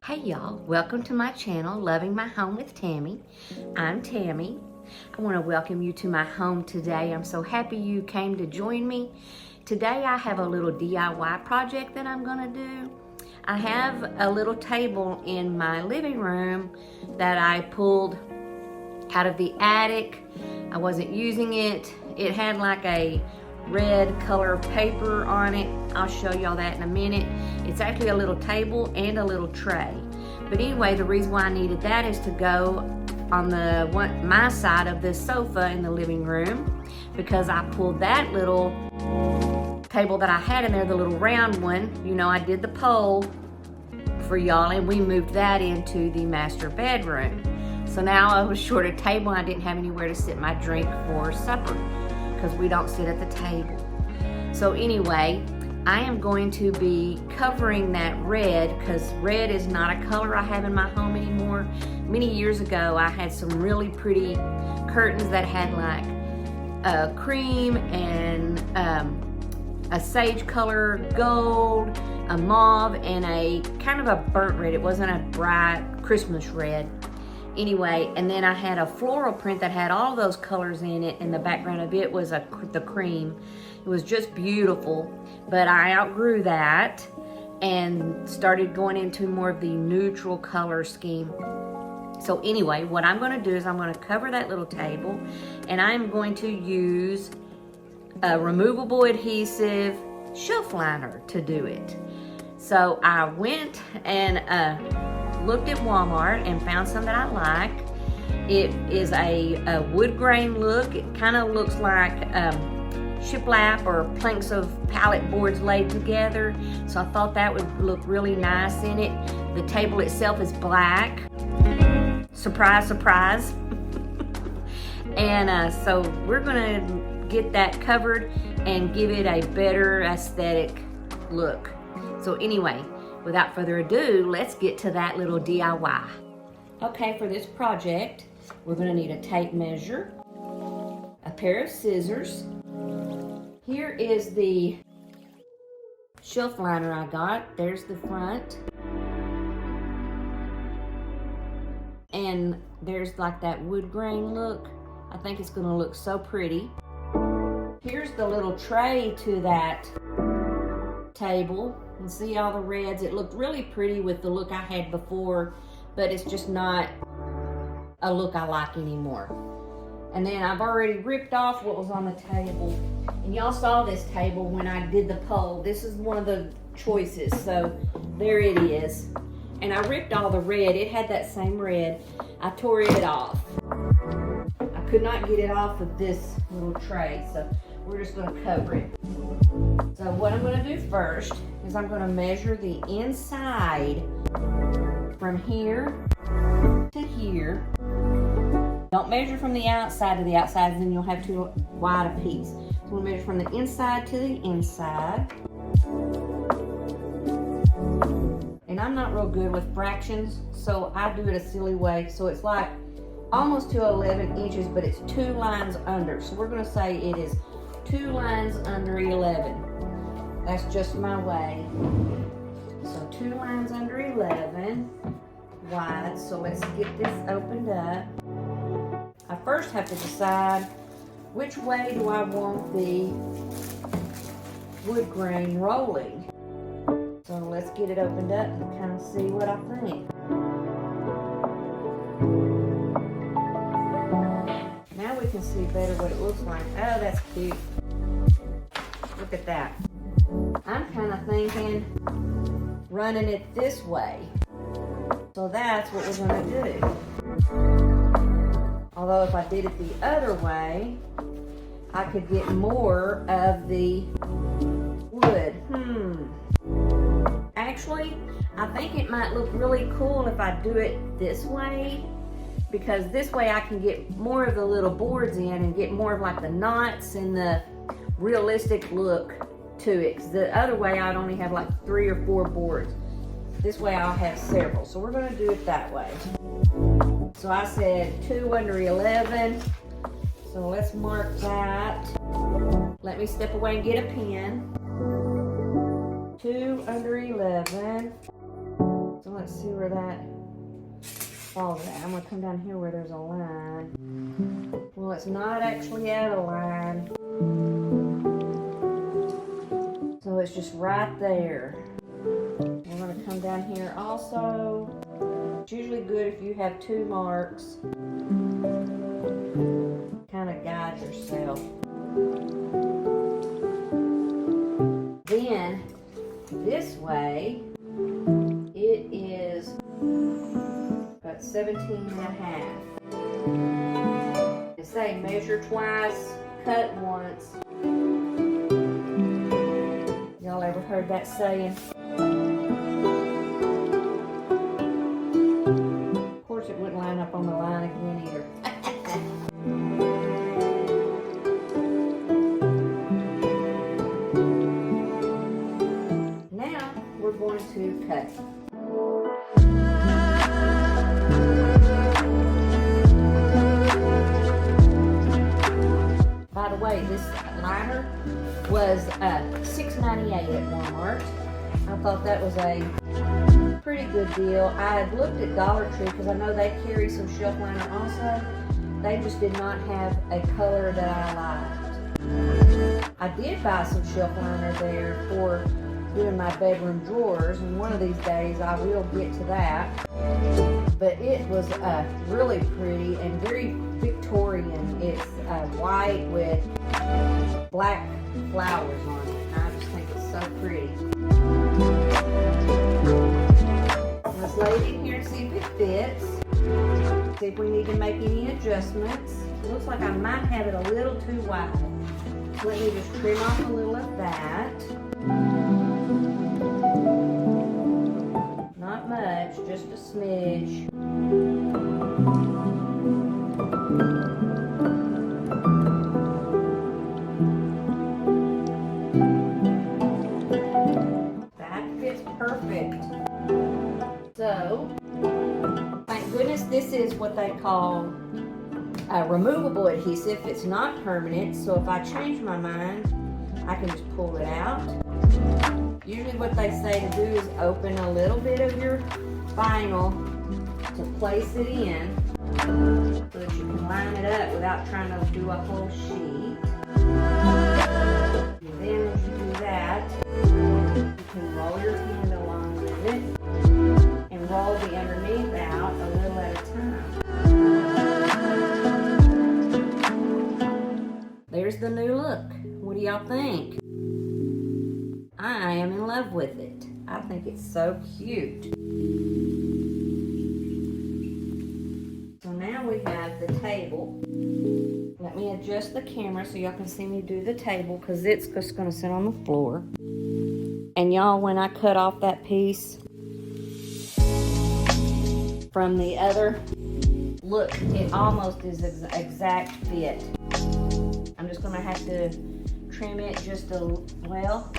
Hey y'all, welcome to my channel, Loving My Home with Tammy. I'm Tammy. I want to welcome you to my home today. I'm so happy you came to join me. Today I have a little DIY project that I'm going to do. I have a little table in my living room that I pulled out of the attic. I wasn't using it. It had like a red color paper on it. I'll show y'all that in a minute. It's actually a little table and a little tray. But anyway, the reason why I needed that is to go on my side of this sofa in the living room, because I pulled that little table that I had in there, the little round one. You know, I did the pole for y'all and we moved that into the master bedroom. So now I was short a table and I didn't have anywhere to sit my drink for supper, because we don't sit at the table. So anyway, I am going to be covering that red, because red is not a color I have in my home anymore. Many years ago, I had some really pretty curtains that had like a cream and a sage color, gold, a mauve, and a kind of a burnt red. It wasn't a bright Christmas red. Anyway, and then I had a floral print that had all those colors in it, and the background of it was the cream. It was just beautiful, but I outgrew that and started going into more of the neutral color scheme. So anyway, what I'm going to do is I'm going to cover that little table, and I'm going to use a removable adhesive shelf liner to do it. So I went and looked at Walmart and found some that I like. It is a wood grain look. It kind of looks like shiplap or planks of pallet boards laid together. So I thought that would look really nice in it. The table itself is black. Surprise, surprise. And so we're gonna get that covered and give it a better aesthetic look. So anyway, without further ado, let's get to that little DIY. Okay, for this project, we're going to need a tape measure, a pair of scissors. Here is the shelf liner I got. There's the front. And there's like that wood grain look. I think it's going to look so pretty. Here's the little tray to that table. You can see all the reds. It looked really pretty with the look I had before, but it's just not a look I like anymore. And then I've already ripped off what was on the table. And y'all saw this table when I did the poll. This is one of the choices, so there it is. And I ripped all the red. It had that same red. I tore it off. I could not get it off of this little tray, so we're just gonna cover it. So what I'm going to do first is I'm going to measure the inside from here to here. Don't measure from the outside to the outside, then you'll have too wide a piece. So we'll measure from the inside to the inside. And I'm not real good with fractions, so I do it a silly way. So it's like almost to 11 inches, but it's 2 lines under. So we're going to say it is 2 lines under 11. That's just my way. So 2 lines under 11 wide. So let's get this opened up. I first have to decide which way do I want the wood grain rolling. So let's get it opened up and kind of see what I think. Now we can see better what it looks like. Oh, that's cute. Look at that. I'm kind of thinking running it this way. So that's what we're going to do. Although if I did it the other way, I could get more of the wood. Actually, I think it might look really cool if I do it this way, because this way I can get more of the little boards in and get more of like the knots and the realistic look to it. 'Cause the other way I'd only have like 3 or 4 boards. This way I'll have several. So we're going to do it that way. So I said 2 under 11. So let's mark that. Let me step away and get a pen. 2 under 11. So let's see where that falls at. I'm gonna come down here where there's a line. Well, it's not actually at a line. So it's just right there. We're gonna come down here also. It's usually good if you have 2 marks. Kind of guide yourself. Then, this way, it is about 17 and a half. They say measure twice, cut once. Y'all ever heard that saying? Of course it wouldn't line up on the line again either. Now we're going to cut. By the way, this liner was $6.98 at Walmart. I thought that was a pretty good deal. I had looked at Dollar Tree because I know they carry some shelf liner also. They just did not have a color that I liked. I did buy some shelf liner there for doing my bedroom drawers, and one of these days I will get to that. But it was really pretty and very Victorian. It's white with black flowers on it. I just think it's so pretty. Let's lay it in here and see if it fits. See if we need to make any adjustments. It looks like I might have it a little too wide. So let me just trim off a little of that. Not much, just a smidge. That fits perfect. So, thank goodness this is what they call a removable adhesive. It's not permanent, so if I change my mind, I can just pull it out. Usually what they say to do is open a little bit of your vinyl to place it in so that you can line it up without trying to do a whole sheet. And then as you do that, you can roll your hand along with it and roll the underneath out a little at a time. There's the new look. What do y'all think? I am in love with it. I think it's so cute. So now we have the table. Let me adjust the camera so y'all can see me do the table because it's just going to sit on the floor. And y'all, when I cut off that piece from the other, look, it almost is an exact fit. I'm just going to have to trim it just a, well,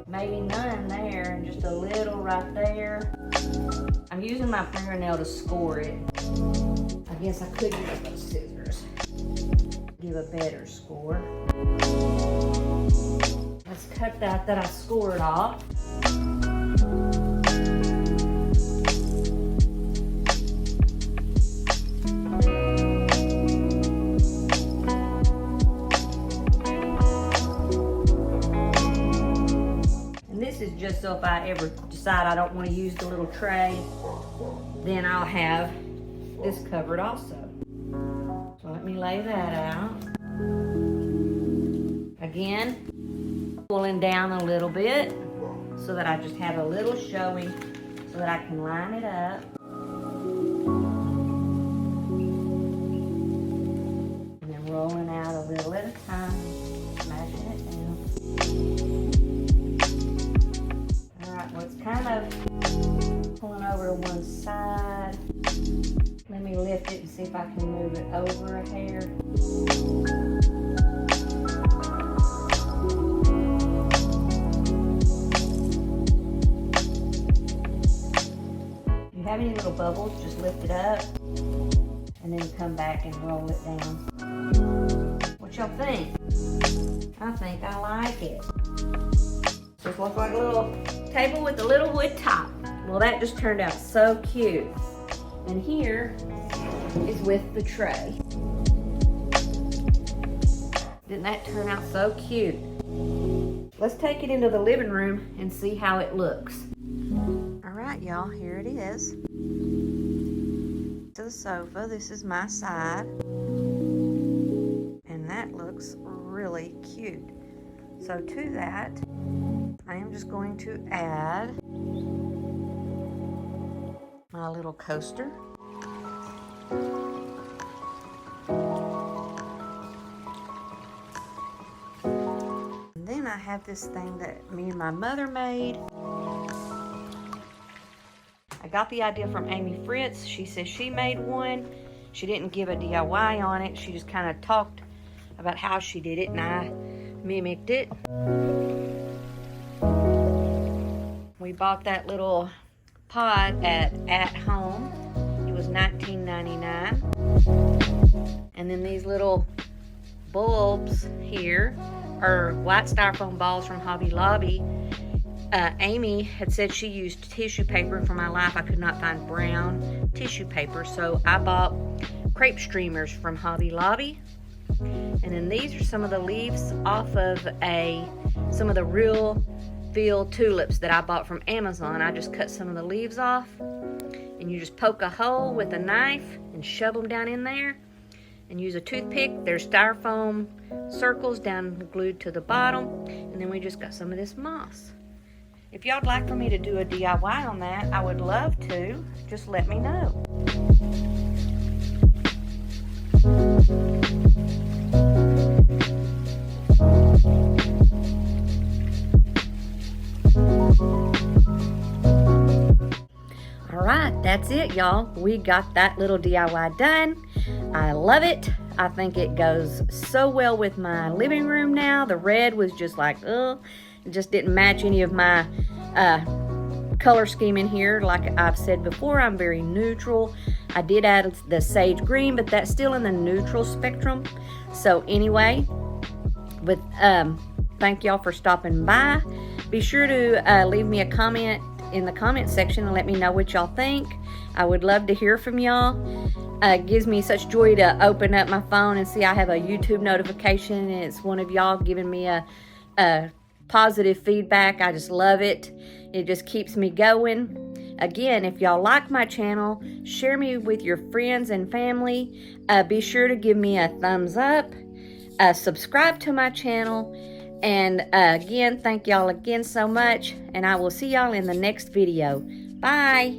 maybe none there and just a little right there. I'm using my fingernail to score it. I guess I could use those scissors. Give a better score. Let's cut that I scored off. Just so if I ever decide I don't want to use the little tray, then I'll have this covered also. So let me lay that out. Again, pulling down a little bit so that I just have a little showing so that I can line it up. And then rolling out a little at a time, smashing it down. Kind of pulling over to one side. Let me lift it and see if I can move it over a hair. If you have any little bubbles, just lift it up and then come back and roll it down. What y'all think? I think I like it. Just looks like a little table with a little wood top. Well, that just turned out so cute. And here is with the tray. Didn't that turn out so cute? Let's take it into the living room and see how it looks. All right, y'all, here it is. To the sofa, this is my side. And that looks really cute. So to that, I am just going to add my little coaster. And then I have this thing that me and my mother made. I got the idea from Amy Fritz. She says she made one. She didn't give a DIY on it. She just kind of talked about how she did it, and I mimicked it. We bought that little pot at Home. It was $19.99. And then these little bulbs here are white styrofoam balls from Hobby Lobby. Amy had said she used tissue paper. For my life, I could not find brown tissue paper, so I bought crepe streamers from Hobby Lobby. And then these are some of the leaves off of some of the real feel tulips that I bought from Amazon. I just cut some of the leaves off, and you just poke a hole with a knife and shove them down in there and use a toothpick. There's styrofoam circles down glued to the bottom, and then we just got some of this moss. If y'all'd like for me to do a DIY on that, I would love to. Just let me know. Alright, that's it, y'all. We got that little DIY done. I love it. I think it goes so well with my living room now. The red was just like, ugh. It just didn't match any of my color scheme in here. Like I've said before, I'm very neutral. I did add the sage green, but that's still in the neutral spectrum. So anyway, thank y'all for stopping by. Be sure to leave me a comment in the comment section and let me know what y'all think. I would love to hear from y'all. It gives me such joy to open up my phone and see I have a YouTube notification, and it's one of y'all giving me a positive feedback. I just love it. It just keeps me going. Again, if y'all like my channel, share me with your friends and family. Be sure to give me a thumbs up. Subscribe to my channel. And again, thank y'all again so much. And I will see y'all in the next video. Bye.